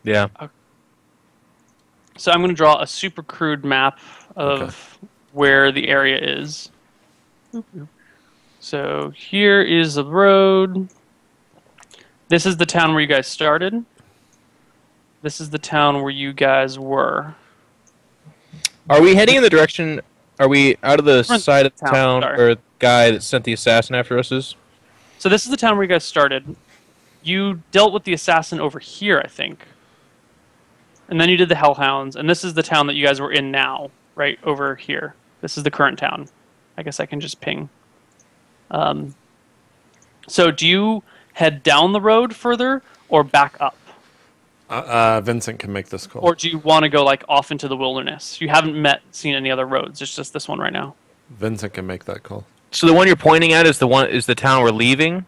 Yeah. Okay. So I'm going to draw a super crude map of where the area is. So here is the road. This is the town where you guys started. This is the town where you guys were. Are we heading in the direction... Are we out of the side of the town sorry. where the guy that sent the assassin after us is? So this is the town where you guys started. You dealt with the assassin over here, I think. And then you did the Hellhounds. And this is the town that you guys were in now, right over here. This is the current town. I guess I can just ping. So do you head down the road further or back up? Vincent can make this call. Or do you want to go like off into the wilderness? You haven't seen any other roads. It's just this one right now. Vincent can make that call. So the one you're pointing at is the town we're leaving?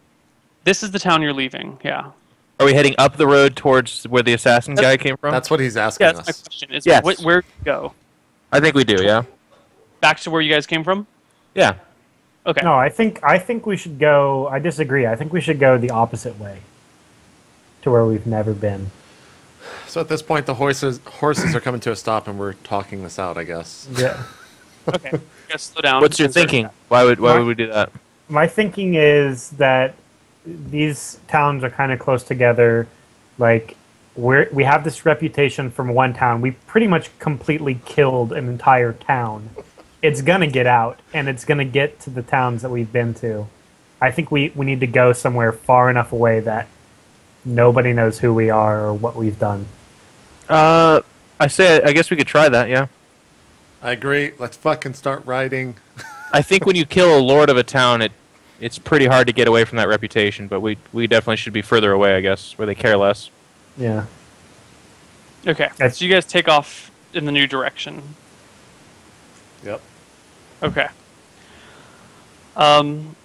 This is the town you're leaving, yeah. Are we heading up the road towards where the assassin guy came from? That's what he's asking Yeah, us. that's my question. Is Yes. where do you go? I think we do, yeah. Back to where you guys came from? Yeah. Okay. No, I think we should go. I disagree. I think we should go the opposite way to where we've never been. So at this point, the horses are coming to a stop, and we're talking this out, I guess. Yeah. Okay. You guys slow down. What's your thinking? Why would we do that? My thinking is that these towns are kind of close together. Like we have this reputation from one town. We pretty much completely killed an entire town. It's gonna get out, and it's gonna get to the towns that we've been to. I think we need to go somewhere far enough away that nobody knows who we are or what we've done. I guess we could try that, yeah. I agree. Let's fucking start riding. I think when you kill a lord of a town, it's pretty hard to get away from that reputation, but we definitely should be further away, I guess, where they care less. Yeah. Okay. So you guys take off in the new direction. Yep. Okay.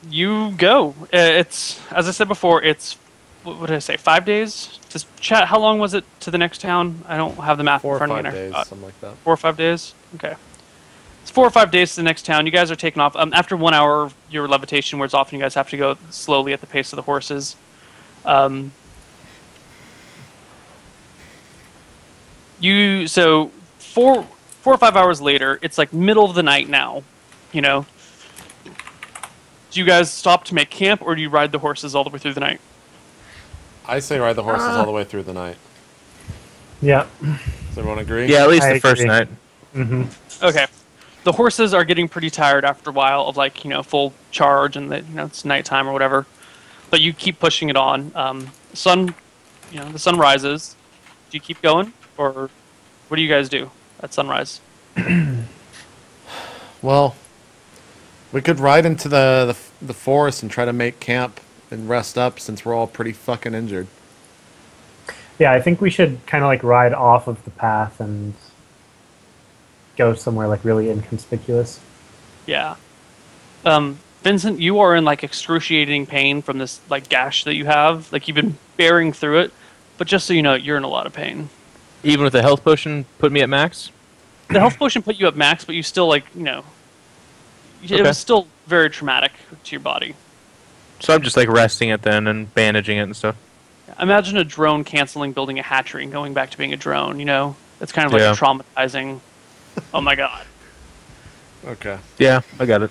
You go. It's, as I said before, it's, what did I say, 5 days? Just chat, how long was it to the next town? I don't have the math in front of me. 4 or 5 days, something like that. 4 or 5 days? Okay. It's 4 or 5 days to the next town. You guys are taking off. After 1 hour, your levitation wears off, and you guys have to go slowly at the pace of the horses. So 4 or 5 hours later, it's like middle of the night now, you know. Do you guys stop to make camp, or do you ride the horses all the way through the night? I say ride the horses all the way through the night. Yeah. Does everyone agree? Yeah, at least I the first agree. night. Mm-hmm. Okay. The horses are getting pretty tired after a while of, like, you know, full charge, and it's nighttime or whatever. But you keep pushing it on. The sun rises. Do you keep going, or what do you guys do at sunrise? Well, we could ride into the forest and try to make camp and rest up, since we're all pretty fucking injured. Yeah, I think we should kind of like ride off of the path and go somewhere like really inconspicuous. Yeah. Vincent, you are in like excruciating pain from this like gash that you have. Like, you've been bearing through it, but just so you know, you're in a lot of pain. Even with the health potion put me at max? The health potion put you at max, but you still, like, you know, it was still very traumatic to your body. So I'm just like resting it then and bandaging it and stuff. Imagine a drone canceling building a hatchery and going back to being a drone, you know? It's kind of like traumatizing. Oh my god. Okay. Yeah, I got it.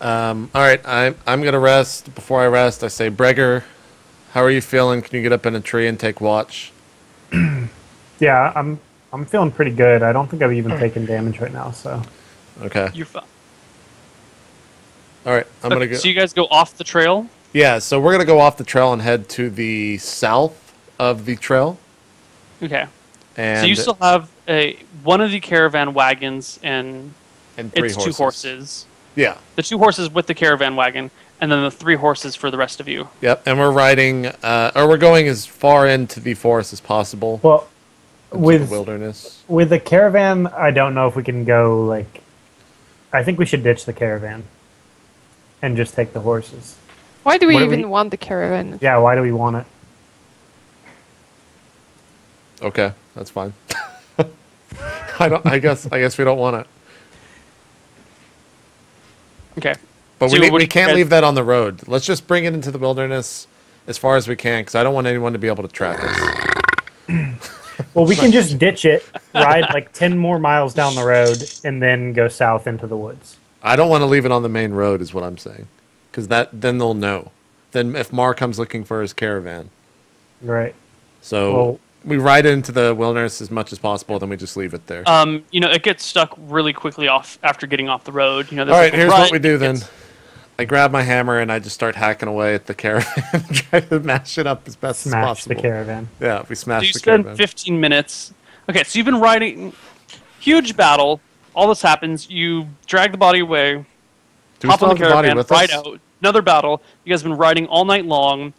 Alright, I'm gonna rest. Before I rest, I say, Bregger, how are you feeling? Can you get up in a tree and take watch? Yeah, I'm feeling pretty good. I don't think I've even taken damage right now, so. Okay. You're fine. Alright, I'm gonna go. So you guys go off the trail? Yeah, so we're gonna go off the trail and head to the south of the trail. Okay. And so you still have one of the caravan wagons and 3 it's horses. 2 horses. Yeah. The 2 horses with the caravan wagon, and then the 3 horses for the rest of you. Yep, and we're riding, or we're going as far into the forest as possible. Well, with the wilderness. With the caravan, I don't know if we can go, like... I think we should ditch the caravan and just take the horses. Why do we even want the caravan? Yeah, why do we want it? Okay, that's fine. I guess we don't want it. Okay. But So we can't leave that on the road. Let's just bring it into the wilderness as far as we can, because I don't want anyone to be able to track us. Well, we can just ditch it, ride like 10 more miles down the road, and then go south into the woods. I don't want to leave it on the main road, is what I'm saying, because then they'll know. Then if Mar comes looking for his caravan, Right. so Well- we ride into the wilderness as much as possible, then we just leave it there. It gets stuck really quickly off after getting off the road. There's All right, a here's rut, what we do it then. gets- I grab my hammer and I just start hacking away at the caravan, and try to mash it up as best as Smash possible. the caravan. Yeah, we So smash you the spend caravan. 15 minutes. Okay, so you've been riding. Huge battle. All this happens. You drag the body away. Do we Hop still on the have the body caravan. with Ride us? out. Another battle. You guys have been riding all night long.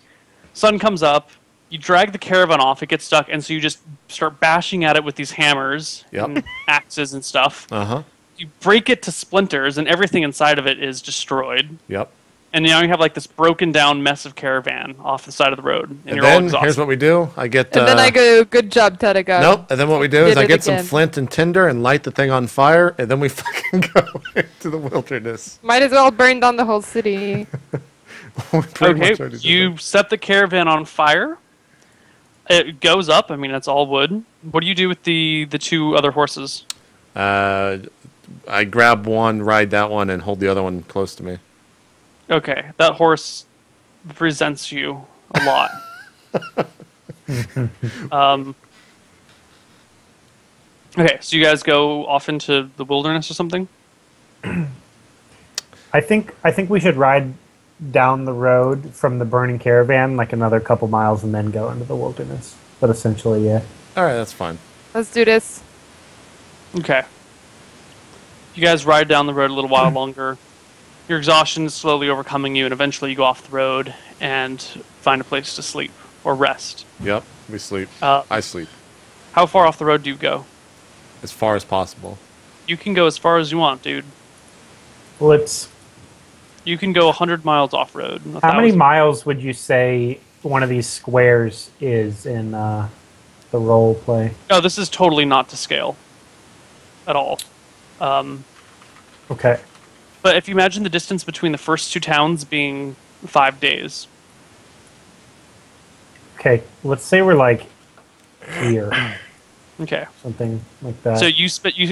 Sun comes up. You drag the caravan off. It gets stuck, and so you just start bashing at it with these hammers Yep. and axes and stuff. Uh-huh. You break it to splinters, and everything inside of it is destroyed. Yep. And now you have like this broken down mess of caravan off the side of the road, and And you're all then exhausted. here's what we do. I get And then I go, good job, Tadaga. nope. And then what we do is Did I it get some again. flint and tinder and light the thing on fire, and then we fucking go into the wilderness. Might as well burn down the whole city. We pretty much Okay, already did you set the caravan on fire. It goes up. I mean, it's all wood. What do you do with the two other horses? that. I grab one, ride that one, and hold the other one close to me. Okay, that horse resents you a lot. Okay, so you guys go off into the wilderness or something? I think we should ride down the road from the burning caravan like another couple miles and then go into the wilderness. But essentially, yeah. All right, that's fine. Let's do this. Okay. You guys ride down the road a little while longer. Your exhaustion is slowly overcoming you, and eventually you go off the road and find a place to sleep or rest. Yep, we sleep. Uh, I sleep How far off the road do you go? as far as possible. You can go as far as you want, dude. Well, it's You can go 100 miles off road. how many miles would you say one of these squares is in the role play? No, this is totally not to scale at all. Okay. But if you imagine the distance between the first two towns being 5 days. Okay. Let's say we're like here, Okay. something like that. So you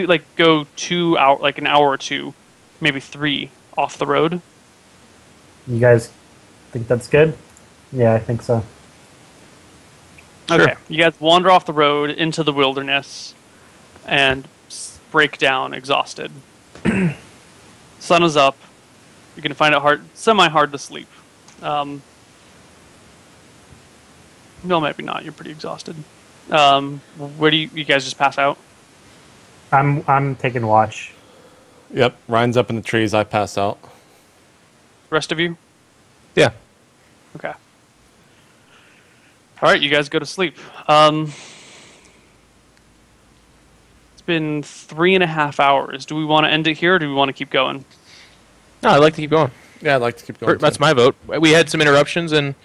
like go 2 hour, like an hour or two, maybe 3 off the road. You guys think that's good? Yeah, I think so. Okay. Sure. You guys wander off the road into the wilderness and break down exhausted. Sun is up. You're going to find it semi-hard to sleep. No, maybe not. You're pretty exhausted. Where do you guys just pass out? I'm taking watch. Yep, Ryan's up in the trees. I pass out. Rest of you? Yeah. Okay. All right, you guys go to sleep. It's been 3.5 hours. Do we want to end it here, or do we want to keep going? No, I'd like to keep going. Yeah, I'd like to keep going. That's too. my vote. We had some interruptions, and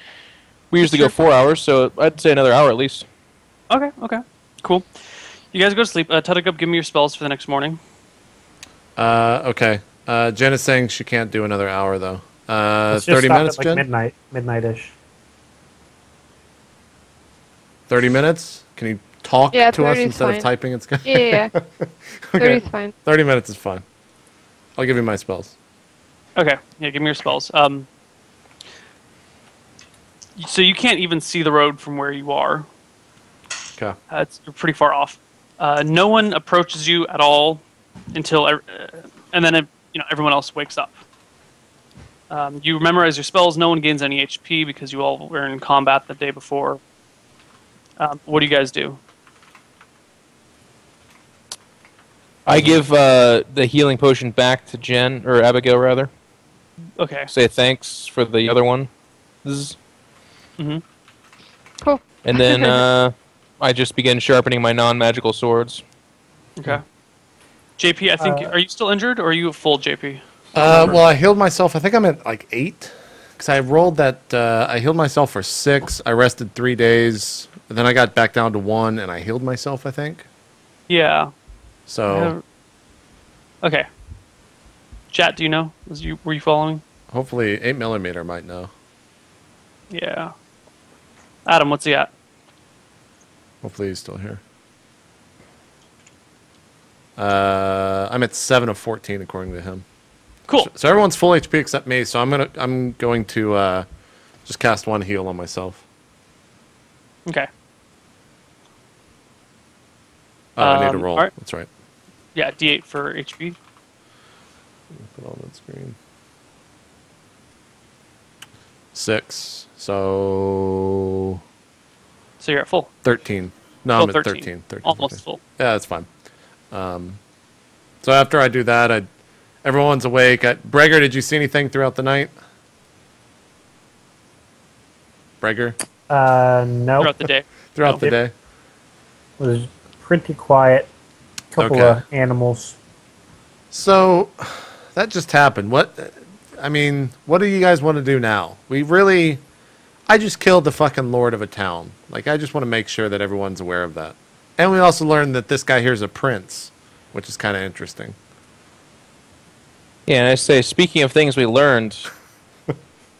we usually go 4 hours, so I'd say another hour at least. Okay, cool. You guys go to sleep. Tuttup, give me your spells for the next morning. Okay. Jen is saying she can't do another hour though. Let's just 30 stop minutes, at Jen? like midnight-ish. 30 minutes? Can you talk Yeah, to us 30 is instead of fine. typing? It's good. Yeah. 30 Okay. is fine. 30 minutes is fine. I'll give you my spells. Okay, yeah, give me your spells. So you can't even see the road from where you are. Okay. You're pretty far off. No one approaches you at all until, and then everyone else wakes up. You memorize your spells. No one gains any HP because you all were in combat the day before. What do you guys do? I give the healing potion back to Jen, or Abigail rather. Okay. Say thanks for the other one. Mm-hmm. Cool. And then I just begin sharpening my non-magical swords. Okay. JP, I think are you still injured, or are you at full, JP? Well, I healed myself. I think I'm at like 8. Because I rolled that. I healed myself for 6. I rested 3 days. And then I got back down to 1, and I healed myself, I think. Yeah. So Okay. Chat, do you know? Were you following? hopefully 8mm might know. Yeah. Adam, what's he at? Hopefully he's still here. I'm at 7 of 14 according to him. Cool. So everyone's full HP except me. So I'm going to just cast 1 heal on myself. Okay. Oh, I need to roll. All right. That's right. Yeah, D8 for HP. Put on that screen. 6. So So you're at full. 13. No, Oh, I'm at 13. 13. Almost Okay. full. Yeah, that's fine. So after I do that, everyone's awake. Breger, did you see anything throughout the night? Breger? No. Throughout the day. Throughout the Yep. day? It was pretty quiet. Couple Okay. of animals. So that just happened. What do you guys want to do now? I just killed the fucking lord of a town. Like, I just want to make sure that everyone's aware of that. And we also learned that this guy here is a prince, which is kind of interesting. Yeah, and I say, speaking of things we learned,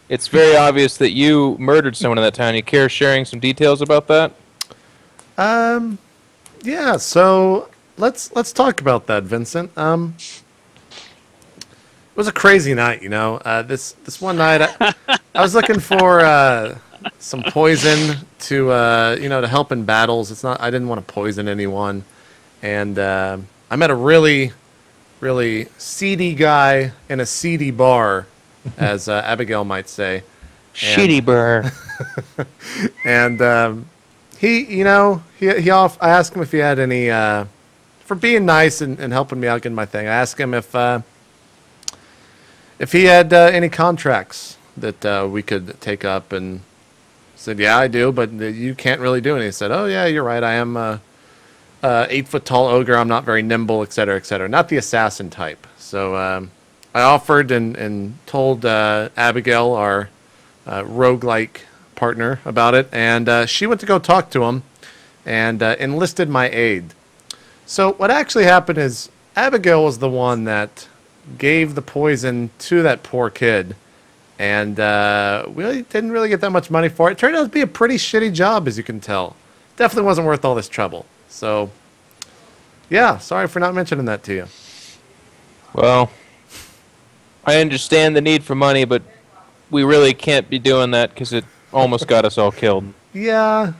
it's very obvious that you murdered someone in that town. You care sharing some details about that? Yeah, so let's talk about that, Vincent. It was a crazy night, you know. This one night, I was looking for some poison to to help in battles. I didn't want to poison anyone, and I met a really seedy guy in a seedy bar, as Abigail might say. Shitty burr. And I asked him if he had any, for being nice and helping me out getting my thing. I asked him if he had any contracts that we could take up, and said, yeah, I do, but you can't really do anything. He said, oh, yeah, you're right. I am a 8-foot-tall ogre. I'm not very nimble, et cetera, et cetera. Not the assassin type. So I offered and told Abigail, our roguelike partner, about it, and she went to go talk to him and enlisted my aid. So what actually happened is Abigail was the one that gave the poison to that poor kid, and we didn't really get that much money for it. It turned out to be a pretty shitty job, as you can tell. Definitely wasn't worth all this trouble. So, yeah, sorry for not mentioning that to you. Well, I understand the need for money, but we really can't be doing that because it almost got us all killed. Yeah,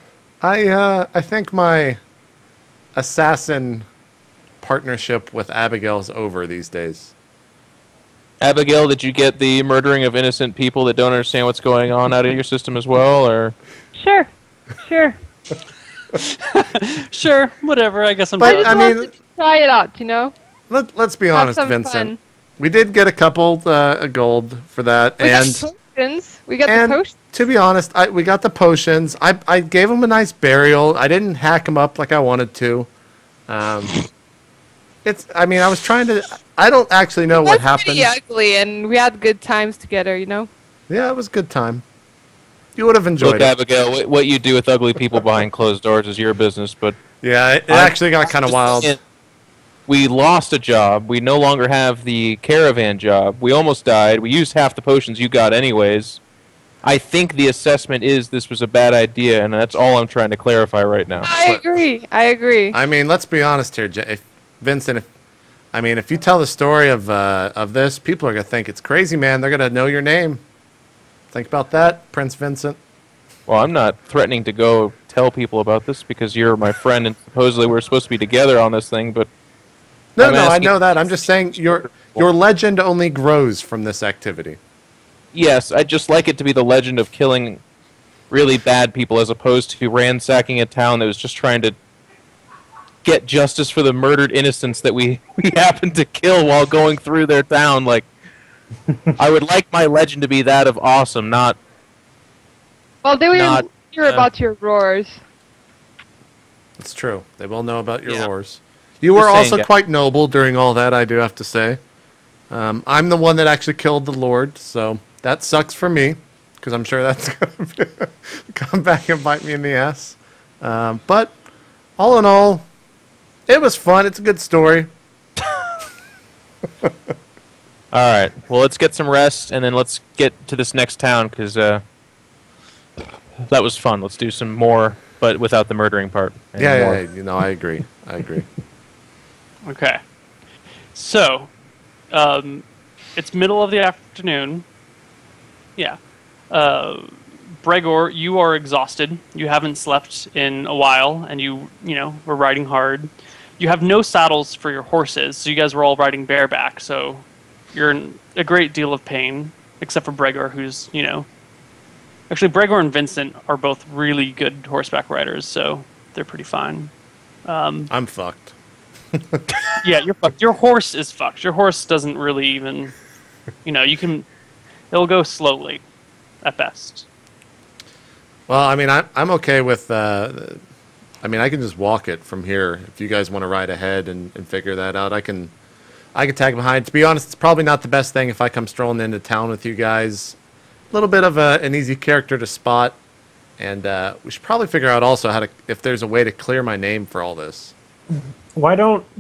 I think my assassin partnership with Abigail is over these days. Abigail, did you get the murdering of innocent people that don't understand what's going on out of your system as well, or? Sure. Sure, whatever. I guess I'm But, done. I mean, wanted to try it out, you know? let's be Have honest, some Vincent. fun. We did get a couple gold for that, We and got potions. We got the and potions. to be honest, we got the potions. I gave him a nice burial. I didn't hack him up like I wanted to. I was trying to. I don't actually know what It was happened. pretty ugly, and we had good times together, you know? Yeah, it was a good time. You would have enjoyed Look, it. Abigail, what you do with ugly people behind closed doors is your business, but Yeah, it actually got kind of wild. we lost a job. We no longer have the caravan job. We almost died. We used half the potions you got anyways. I think the assessment is this was a bad idea, and that's all I'm trying to clarify right now. I agree. I mean, let's be honest here, Vincent. If you tell the story of this, people are gonna think it's crazy, man. They're gonna know your name. Think about that, Prince Vincent. Well, I'm not threatening to go tell people about this because you're my friend and supposedly we're supposed to be together on this thing, but No, I'm I asking- know that. I'm just saying your legend only grows from this activity. yes, I'd just like it to be the legend of killing really bad people as opposed to ransacking a town that was just trying to get justice for the murdered innocents that we happened to kill while going through their town. Like, I would like my legend to be that of awesome, not... Well, they will Not, hear about your roars. It's true. They will know about your Yeah. wars. You were Just saying, also guys. quite noble during all that, I do have to say. I'm the one that actually killed the Lord, so that sucks for me, because I'm sure that's going to come back and bite me in the ass. But all in all, it was fun. It's a good story. Alright, well, let's get some rest, and then let's get to this next town, because that was fun. Let's do some more, but without the murdering part. And more. Yeah. I agree. Okay. So, it's middle of the afternoon. Yeah. Bregor, you are exhausted. You haven't slept in a while, and you were riding hard. You have no saddles for your horses, so you guys were all riding bareback, so you're in a great deal of pain, except for Bregor, who's, Actually, Bregor and Vincent are both really good horseback riders, so they're pretty fine. I'm fucked. Yeah, you're fucked. Your horse is fucked. Your horse doesn't really even, it'll go slowly, at best. Well, I mean, I'm okay with. I can just walk it from here. If you guys want to ride ahead and figure that out, I can tag behind. To be honest, it's probably not the best thing if I come strolling into town with you guys. A little bit of an easy character to spot, and we should probably figure out also if there's a way to clear my name for all this.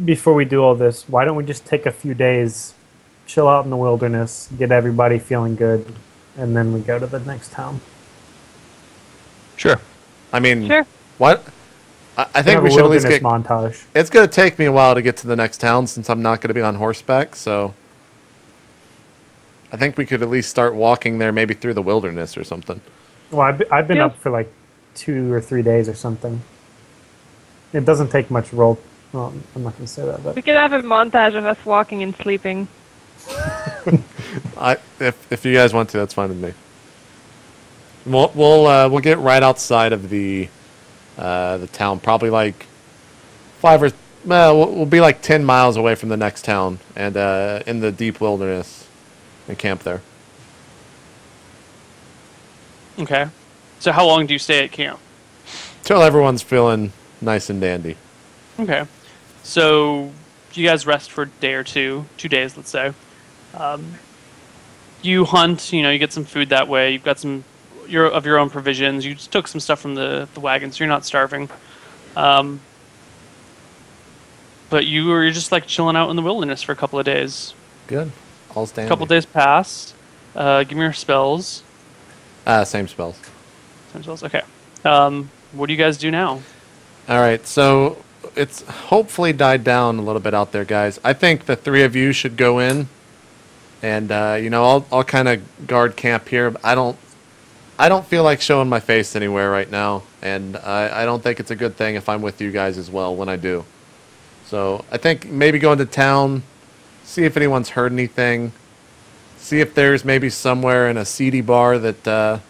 Before we do all this, why don't we just take a few days, chill out in the wilderness, get everybody feeling good, and then we go to the next town? Sure. I mean, Sure. what? I think we should at least get montage. It's going to take me a while to get to the next town since I'm not going to be on horseback, so I think we could at least start walking there, maybe through the wilderness or something. Well, I've been Yeah. up for like 2 or 3 days or something. It doesn't take much roll. Well, I'm not going to say that, but We could have a montage of us walking and sleeping. If you guys want to, that's fine with me. We'll get right outside of the town, probably like we'll be like 10 miles away from the next town, and in the deep wilderness, and camp there. Okay. So how long do you stay at camp? Till everyone's feeling nice and dandy. Okay. So you guys rest for a day or 2 days, let's say. You hunt, you get some food that way. You've got some of your own provisions. You just took some stuff from the wagon, so you're not starving. But you're just like chilling out in the wilderness for a couple of days. Good. All's dandy. A couple of days pass. Give me your spells. Same spells. Same spells. Okay. What do you guys do now? All right, so it's hopefully died down a little bit out there, guys. I think the 3 of you should go in, and I'll kind of guard camp here. I don't feel like showing my face anywhere right now, and I don't think it's a good thing if I'm with you guys as well when I do. So I think maybe go into town, see if anyone's heard anything, see if there's maybe somewhere in a seedy bar that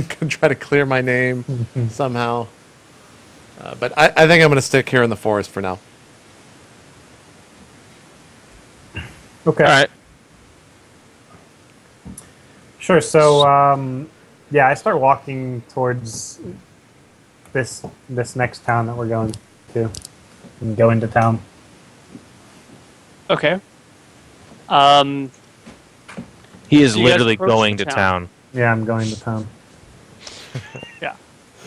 can try to clear my name somehow. But I think I'm going to stick here in the forest for now. okay. All right. Sure. So, I start walking towards this next town that we're going to, and go into town. Okay. He is So you guys literally approach going the to town. town. Yeah, I'm going to town. Yeah.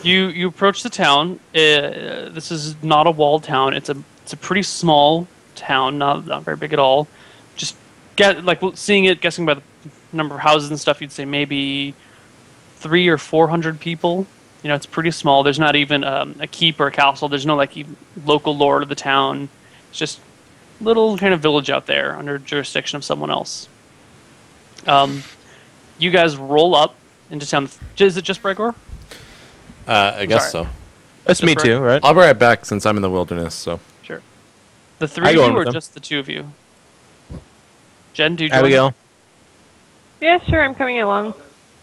You approach the town. This is not a walled town. It's a pretty small town, not very big at all. Just seeing it, guessing by the number of houses and stuff, you'd say maybe 300 or 400 people. It's pretty small. There's not even a keep or a castle. There's no even local lord of the town. It's just a little kind of village out there under jurisdiction of someone else. You guys roll up into town. Is it just Bregor? I guess Sorry. so. That's me Just too, right? I'll be right back since I'm in the wilderness. So Sure. The 3 I of go you in or with them. just the 2 of you? Jen, do you join? Abigail. Yeah, sure, I'm coming along.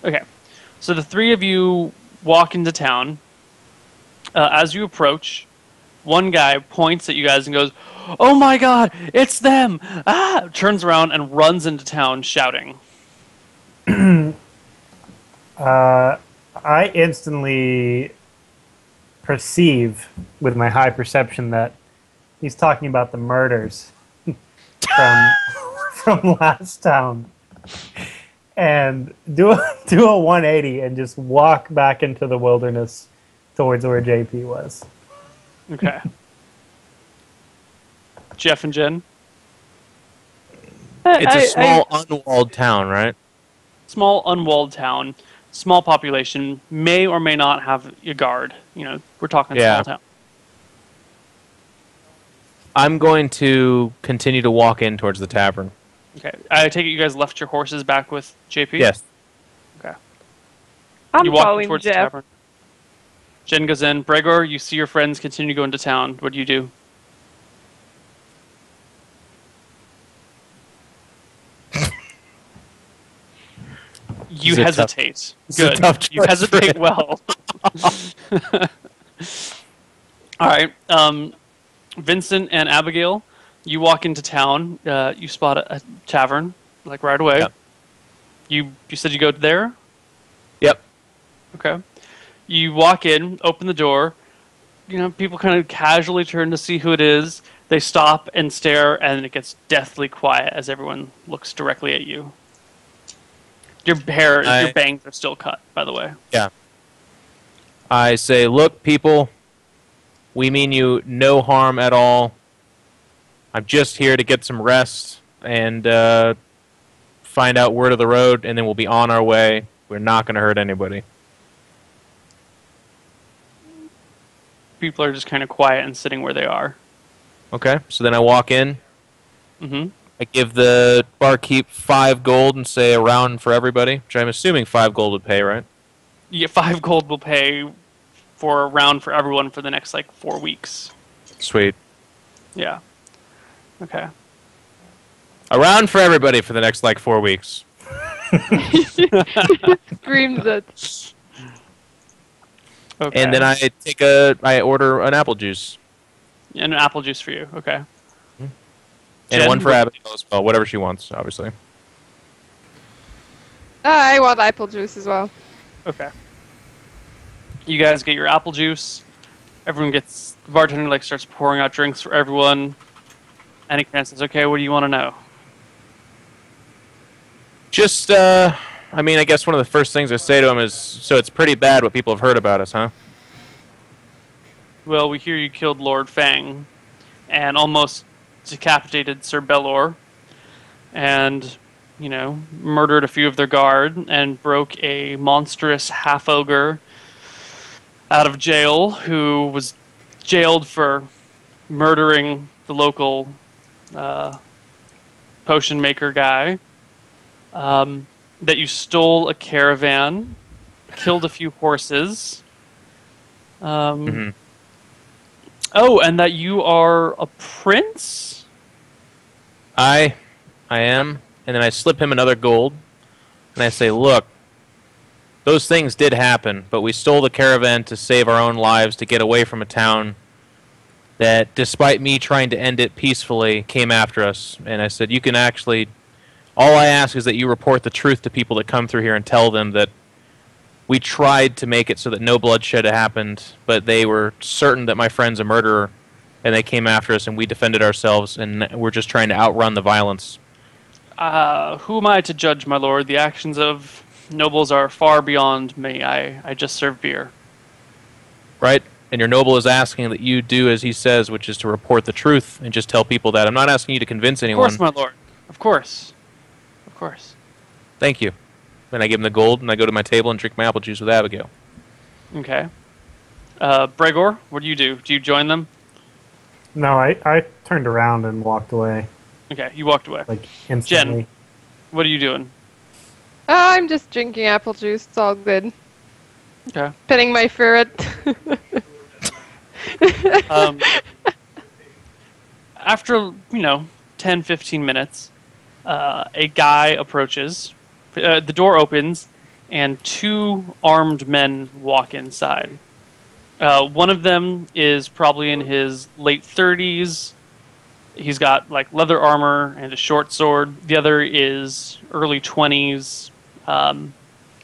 Okay. So the 3 of you walk into town. As you approach, one guy points at you guys and goes, "Oh my god, it's them!" Ah! Turns around and runs into town shouting. I instantly perceive with my high perception that he's talking about the murders from last town, and do a 180 and just walk back into the wilderness towards where JP was. Okay. Jeff and Jen. It's a small, unwalled town, right? Small, unwalled town. small population, may or may not have a guard. We're talking small town. I'm going to continue to walk in towards the tavern. Okay. I take it you guys left your horses back with JP? Yes. Okay. I'm You walk following towards the Jeff. tavern. Jen goes in. Bregor, you see your friends continue to go into town. What do you do? You It's a tough- hesitate. it's a Good. tough You choice hesitate for well. All right. Vincent and Abigail, you walk into town. You spot a tavern, like right away. Yep. You said you go there? Yep. Okay. You walk in, open the door. People kind of casually turn to see who it is. They stop and stare, and it gets deathly quiet as everyone looks directly at you. Your bangs are still cut, by the way. Yeah. I say, look, people, we mean you no harm at all. I'm just here to get some rest and find out word of the road, and then we'll be on our way. We're not going to hurt anybody. People are just kind of quiet and sitting where they are. Okay, so then I walk in. Mm-hmm. I give the barkeep 5 gold and say a round for everybody, which I'm assuming 5 gold would pay, right? You get 5 gold will pay for a round for everyone for the next, 4 weeks. Sweet. Yeah. Okay. A round for everybody for the next, 4 weeks. Screams it. Okay. And then I order an apple juice. And an apple juice for you. Okay. And Jen, one for Abigail as well, whatever she wants, obviously. I want apple juice as well. Okay. You guys get your apple juice. Everyone gets... The bartender, starts pouring out drinks for everyone. And he kind of says, okay, what do you want to know? Just, I guess one of the first things I say to him is, so it's pretty bad what people have heard about us, huh? Well, we hear you killed Lord Fang and almost decapitated Sir Belor and, murdered a few of their guard and broke a monstrous half-ogre out of jail who was jailed for murdering the local potion maker guy. That you stole a caravan, killed a few horses. Mm-hmm. Oh, and that you are a prince? I am. And then I slip him another gold. And I say, look, those things did happen, but we stole the caravan to save our own lives, to get away from a town that, despite me trying to end it peacefully, came after us. And I said, you can actually... All I ask is that you report the truth to people that come through here and tell them that we tried to make it so that no bloodshed happened, but they were certain that my friend's a murderer, and they came after us, and we defended ourselves, and we're just trying to outrun the violence. Who am I to judge, my lord? The actions of nobles are far beyond me. I just serve beer. Right? And your noble is asking that you do as he says, which is to report the truth and just tell people that. I'm not asking you to convince anyone. Of course, my lord. Of course. Of course. Thank you. Then I give him the gold, and I go to my table and drink my apple juice with Abigail. Okay. Bregor, what do you do? Do you join them? No, I turned around and walked away. Okay, you walked away. Instantly. Jen, what are you doing? I'm just drinking apple juice. It's all good. Okay. Petting my ferret. After, 10, 15 minutes, a guy approaches. The door opens, and 2 armed men walk inside. One of them is probably in his late 30s. He's got leather armor and a short sword. The other is early 20s,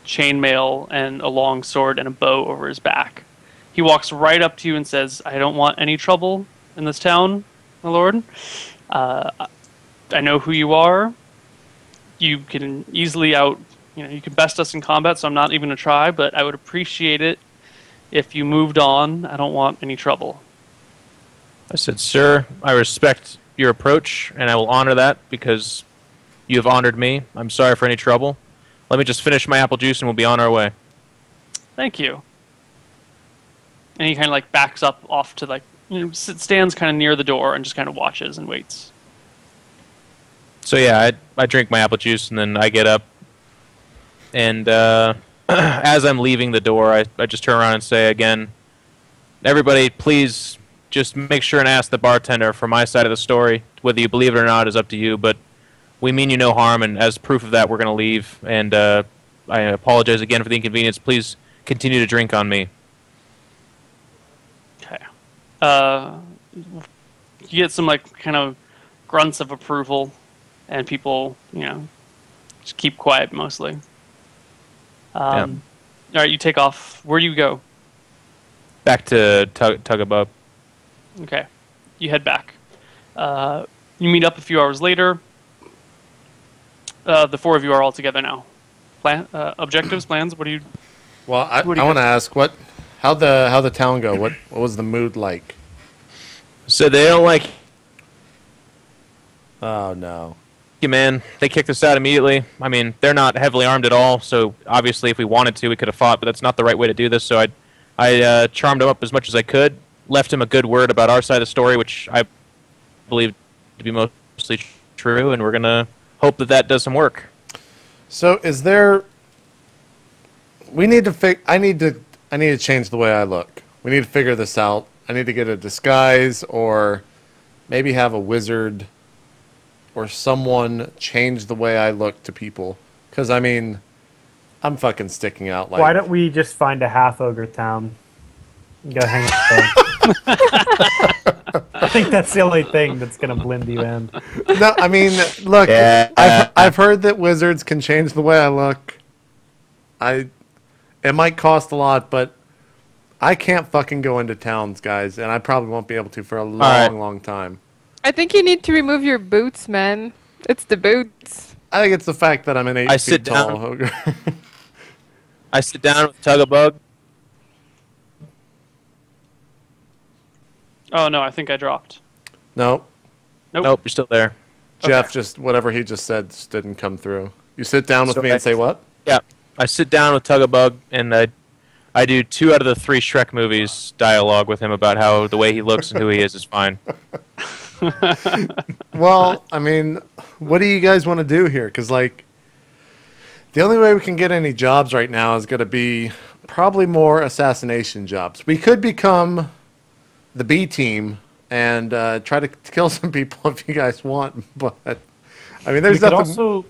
chainmail and a long sword and a bow over his back. He walks right up to you and says, I don't want any trouble in this town, my lord. I know who you are. You can easily you can best us in combat, so I'm not even going to try, but I would appreciate it if you moved on. I don't want any trouble. I said, sir, I respect your approach, and I will honor that because you have honored me. I'm sorry for any trouble. Let me just finish my apple juice and we'll be on our way. Thank you. And he kind of like backs up off to like, stands kind of near the door and just kind of watches and waits. So yeah, I drink my apple juice and then I get up. And as I'm leaving the door, I just turn around and say again, everybody, please just make sure and ask the bartender for my side of the story. Whether you believe it or not is up to you, but we mean you no harm, and as proof of that, we're going to leave. And I apologize again for the inconvenience. Please continue to drink on me. Okay. You get some like kind of grunts of approval, and people, just keep quiet mostly. All right, you take off. Where do you go? Back to Tugabub. Okay. You head back. You meet up a few hours later. The four of you are all together now. Objectives, plans. What do you? Well, I want to ask how'd the town go? What was the mood like? So they don't like Oh no. you, man. They kicked us out immediately. I mean, they're not heavily armed at all, so obviously if we wanted to, we could have fought, but that's not the right way to do this. So I charmed him up as much as I could, left him a good word about our side of the story, which I believe to be mostly true, and we're going to hope that does some work. So is there... I need to change the way I look. We need to figure this out. I need to get a disguise, or maybe have a wizard or someone change the way I look to people. Because, I mean, I'm fucking sticking out like... Why don't we just find a half-ogre town and go hang out there? I think that's the only thing that's going to blend you in. No, I mean, look, Yeah. I've heard that wizards can change the way I look. It might cost a lot, but I can't fucking go into towns, guys, and I probably won't be able to for a long time. I think you need to remove your boots, man. It's the boots. I think it's the fact that I'm an 8 feet tall ogre. I sit down with Tugabug. Oh no, I think I dropped. Nope. Nope, you're still there. Jeff, just whatever he just said just didn't come through. You sit down with me and say what? Yeah, I sit down with Tugabug, and I do 2 out of the 3 Shrek movies dialogue with him about how the way he looks and who he is fine. Well, I mean, what do you guys want to do here? Because, like, the only way we can get any jobs right now is going to be probably more assassination jobs. We could become the B team and try to kill some people if you guys want, but I mean, there's nothing. Also,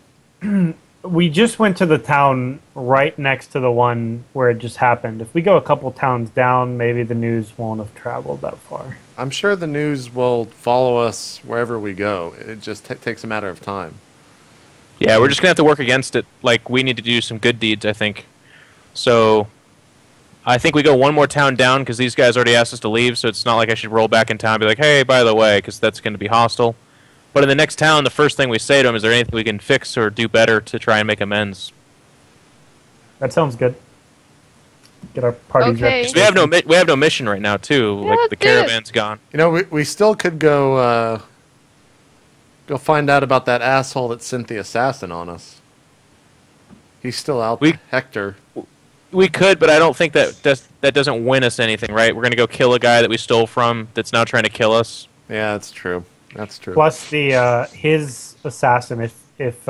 we just went to the town right next to the one where it just happened. If we go a couple towns down, maybe the news won't have traveled that far. I'm sure the news will follow us wherever we go. It just takes a matter of time. Yeah, we're just going to have to work against it. Like, we need to do some good deeds, I think. So, I think we go one more town down, because these guys already asked us to leave, so it's not like I should roll back in town and be like, hey, by the way, because that's going to be hostile. But in the next town, the first thing we say to them, is there anything we can fix or do better to try and make amends? That sounds good. Get our parties Okay. ready. We have no mission right now, too. Yeah, Like, let's the do it. caravan's gone. You know, we still could go find out about that asshole that sent the assassin on us. He's still out there. Hector. We could, but I don't think that doesn't win us anything, right? We're going to go kill a guy that we stole from that's now trying to kill us. Yeah, that's true. That's true. Plus, the his assassin, if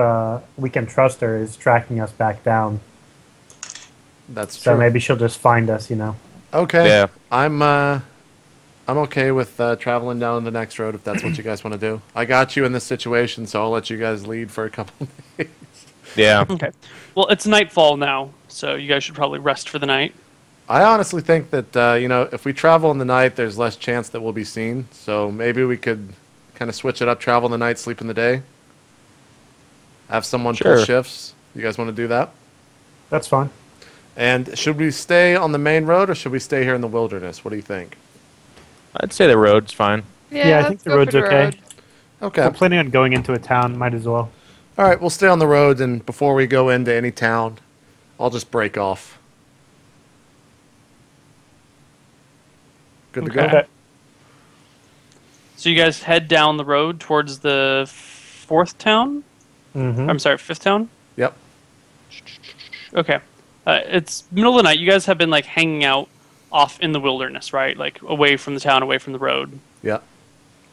we can trust her, is tracking us back down. That's So true. maybe she'll just find us, Okay. Yeah. I'm okay with traveling down the next road if that's what you guys want to do. I got you in this situation, so I'll let you guys lead for a couple days. Yeah. Okay. Well, it's nightfall now, so you guys should probably rest for the night. I honestly think that if we travel in the night, there's less chance that we'll be seen. So maybe we could kind of switch it up, travel in the night, sleep in the day. Have someone pull Sure. shifts. You guys want to do that? That's fine. And should we stay on the main road or should we stay here in the wilderness? What do you think? I'd say the road's fine. Yeah, I think let's the go road's for the okay. road. Okay. I'm planning on going into a town. Might as well. All right, we'll stay on the road, and before we go into any town, I'll just break off. Good to go? Okay. So you guys head down the road towards the 4th town? Mm-hmm. I'm sorry, 5th town? Yep. Okay. It's middle of the night. You guys have been like hanging out off in the wilderness, right? Like away from the town, away from the road. Yeah.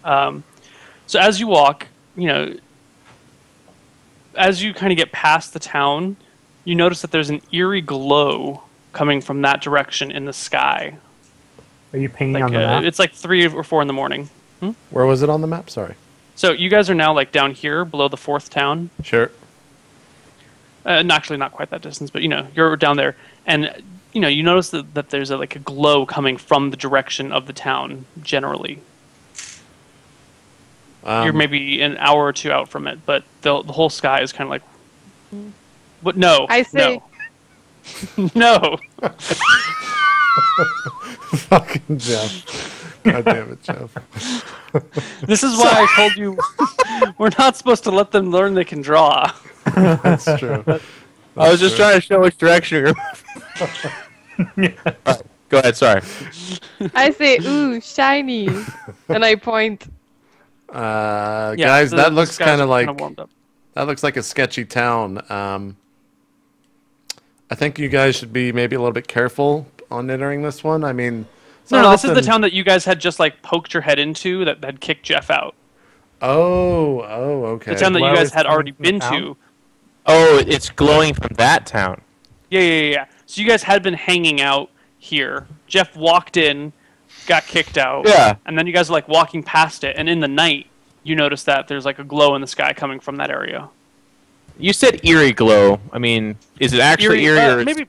So as you walk, as you kind of get past the town, you notice that there's an eerie glow coming from that direction in the sky. Are you pinging Like, on the map? it's like 3 or 4 in the morning. Where was it on the map? Sorry. So you guys are now like down here below the 4th town. Sure. Actually, not quite that distance, but you're down there, and you notice that there's like a glow coming from the direction of the town. Generally, you're maybe an hour or 2 out from it, but the whole sky is kind of like, what? No, I see. no, no. Fucking Jeff. God damn it, Jeff. This is why I told you we're not supposed to let them learn they can draw. That's true. I was just trying to show which direction you're moving. Right, go ahead, sorry. I say, ooh, shiny. And I point. Guys, that looks kind of like warmed up. that looks like a sketchy town. I think you guys should be maybe a little bit careful on entering this one. I mean, No, this is the town that you guys had just like poked your head into that had kicked Jeff out. Oh, okay. The town that you Glow guys is had already coming from been the to. town? Oh, it's glowing from that town. Yeah. So you guys had been hanging out here. Jeff walked in, got kicked out. Yeah. And then you guys are like walking past it, and in the night, you notice that there's like a glow in the sky coming from that area. You said eerie glow. I mean, is it actually eerie or maybe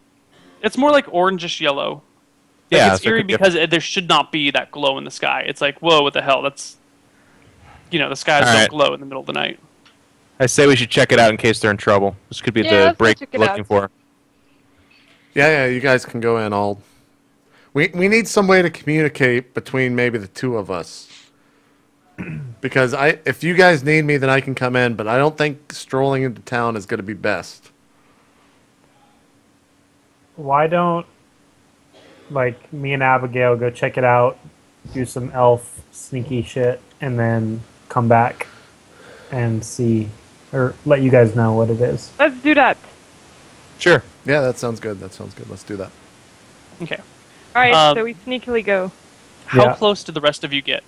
it's more like orangish yellow. Like, Yeah, it's it's like eerie a because there should not be that glow in the sky. It's like, whoa, what the hell? That's the skies All don't right. glow in the middle of the night. I say we should check it out in case they're in trouble. This could be Yeah, the let's go break check we're it looking out. for. Yeah, you guys can go in. We need some way to communicate between maybe the two of us. Because if you guys need me, then I can come in. But I don't think strolling into town is going to be best. Why don't, like, me and Abigail go check it out, do some elf sneaky shit, and then come back and see, or let you guys know what it is. Let's do that. Sure. Yeah, that sounds good. Let's do that. Okay. All right, Um, so we sneakily go. How Yeah. close do the rest of you get?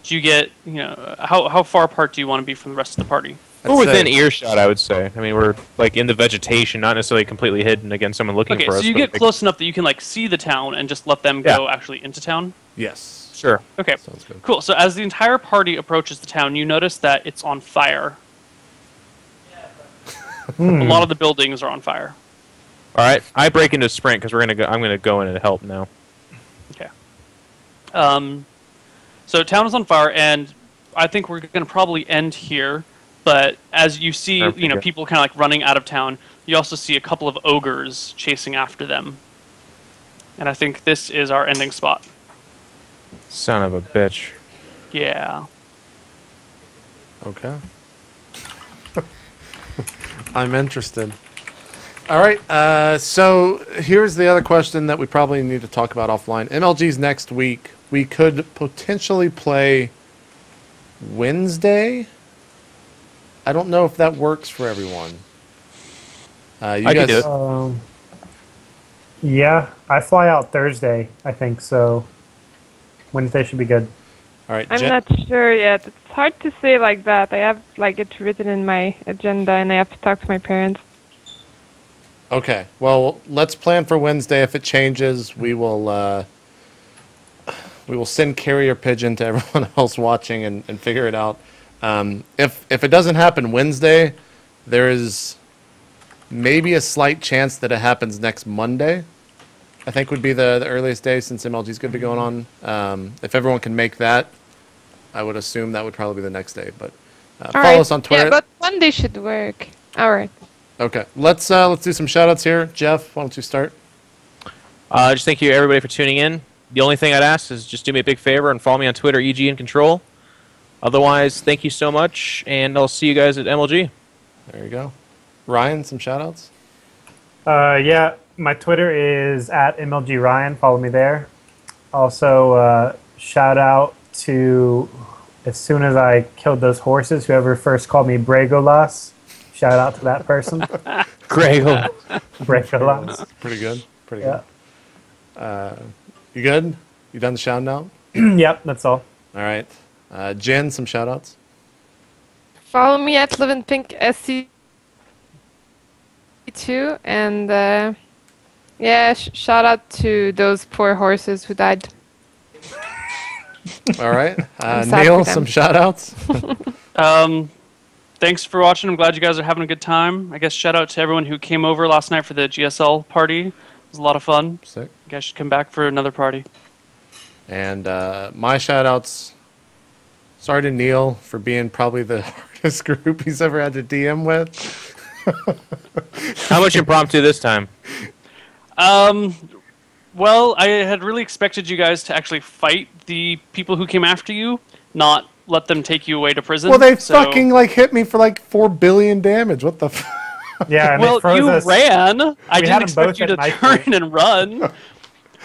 Do you get, how far apart do you want to be from the rest of the party? We're within earshot, I would say. I mean, we're like in the vegetation, not necessarily completely hidden against someone looking Okay, for so us. you but, get like, close enough that you can like see the town and just let them go actually into town? Yes. Sure. Okay, Sounds good. cool. So as the entire party approaches the town, you notice that it's on fire. A lot of the buildings are on fire. All right. I break into sprint because I'm gonna go in and help now. Okay. So town is on fire, and I think we're going to probably end here. But as you see, Perfect. people kind of like running out of town, you also see a couple of ogres chasing after them. And I think this is our ending spot. Son of a bitch. Yeah. Okay. I'm interested. All right. So here's the other question that we probably need to talk about offline. MLG's next week. We could potentially play Wednesday. I don't know if that works for everyone. You I guys, can do it. Yeah, I fly out Thursday, I think, so Wednesday should be good. All right. I'm Jen- not sure yet. It's hard to say like that. I have like it written in my agenda, and I have to talk to my parents. Okay. Well, let's plan for Wednesday. If it changes, we will send carrier pigeon to everyone else watching and figure it out. If it doesn't happen Wednesday, there is maybe a slight chance that it happens next Monday. I think would be the earliest day since MLG is going to be going on. If everyone can make that, I would assume that would probably be the next day. But follow us on Twitter. Yeah, but Monday should work. All right. Okay, let's do some shout outs here. Jeff, why don't you start? Just thank you everybody for tuning in. The only thing I'd ask is just do me a big favor and follow me on Twitter, iNcontroL. Otherwise, thank you so much, and I'll see you guys at MLG. There you go. Ryan, some shout outs? Yeah, my Twitter is at MLGRyan. Follow me there. Also, shout out to, as soon as I killed those horses, whoever first called me Bregolas, Shout out to that person. Gregor. Break your lungs. Pretty good. Pretty Yeah. good. You good? You done the shout out? Yep, that's all. All right. Jen, some shout outs. Follow me at LivinPink SC2 and yeah, shout out to those poor horses who died. All right. I'm sad Neal, for them. some shout outs. Thanks for watching. I'm glad you guys are having a good time. I guess shout out to everyone who came over last night for the GSL party. It was a lot of fun. Sick. You guys should come back for another party. And my shout outs. Sorry to Neal for being probably the hardest group he's ever had to DM with. How much impromptu this time? Well, I had really expected you guys to actually fight the people who came after you, not let them take you away to prison. Well, they so- fucking like hit me for like 4 billion damage. What the? Yeah, and Well, it froze you us. ran. I We had didn't them expect both you to at knife turn point. and run.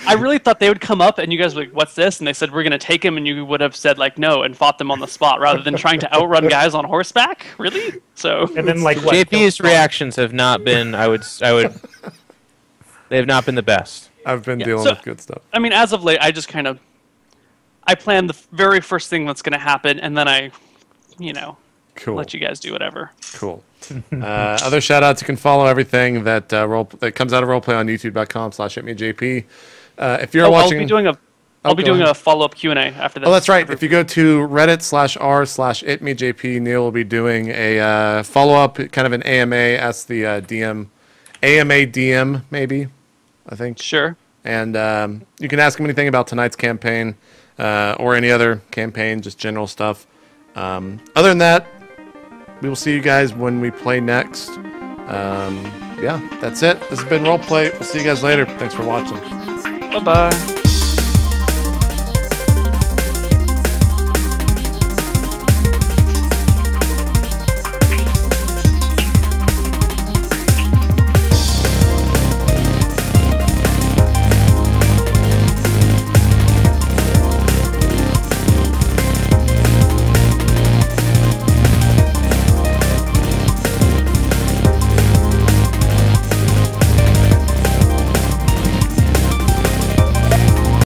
I really thought they would come up and you guys were like, "What's this?" And they said, "We're going to take him," and you would have said like, "No," and fought them on the spot rather than trying to outrun guys on horseback. Really? So And then like what? JP's reactions have not been. I would. They have not been the best. I've been Yeah, dealing so- with good stuff. I mean, as of late, I just kind of I plan the very first thing that's going to happen, and then I, Cool. let you guys do whatever. Cool. Other shout outs, you can follow everything that that comes out of RollPlay on youtube.com/itmeJP. If you're watching... I'll be go doing ahead. a follow-up Q&A after this. Oh, that's right. If you go to reddit.r/itmeJP, Neal will be doing a follow-up, kind of an AMA, ask the DM, AMA DM, maybe, I think. Sure. And you can ask him anything about tonight's campaign or any other campaign, just general stuff. Other than that, we will see you guys when we play next. Yeah, that's it. This has been RollPlay. We'll see you guys later. Thanks for watching. Bye-bye.